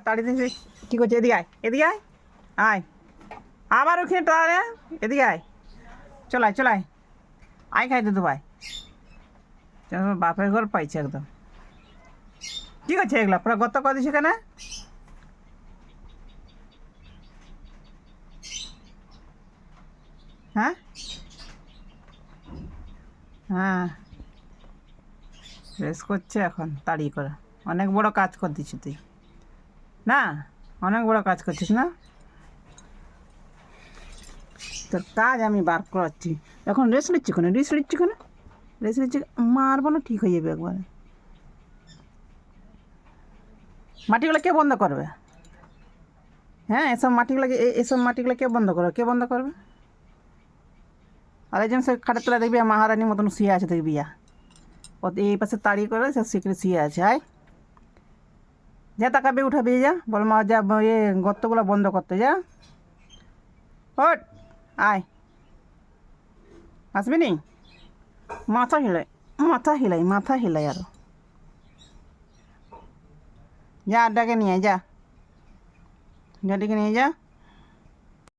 তাড়ি দিয়েছি কী করছে? এদিকে আয়, এদিকে আয়, আয় আবার ওখানে তাড়ে, এদিকে আয়, চলাই চলাই, আয় খাই তো ভাই, বাপের ঘর পাইছে একদম। কী করছে এগুলা? পুরো গত করে দিছে কেন? হ্যাঁ হ্যাঁ, রেস করছে এখন তাড়ি করে। অনেক বড় কাজ করে দিচ্ছি তুই, না অনেক বড় কাজ করছিস না? তোর কাজ আমি বার করাচ্ছি। এখন রেস্ট নিচ্ছি কেন? রেস্ট নিচ্ছি কেন? রেস্ট নিচ্ছি, মারবো না, ঠিক হয়ে যাবে একবারে। মাটিগুলো কে বন্ধ করবে? হ্যাঁ, এসব মাটিগুলো কে বন্ধ করবে? কে বন্ধ করবে? আর একজন সে খাটের তলায় দেখবি মহারানীর মতন শুয়ে আছে, দেখবি ও এই পাশে তাড়ি করে সে সিকড়ে শুয়ে আছে। আয় যা, তাকাবি, উঠাবি, যা, বল মা যা, গর্তগুলো বন্ধ করতে যা। হট, আয়, আসবি নি? মাথা হিলাই, মাথা হিলাই, মাথা হিলাই আরো। যা, আড্ডাকে নিয়ে যা, যা, ডেকে নিয়ে যা।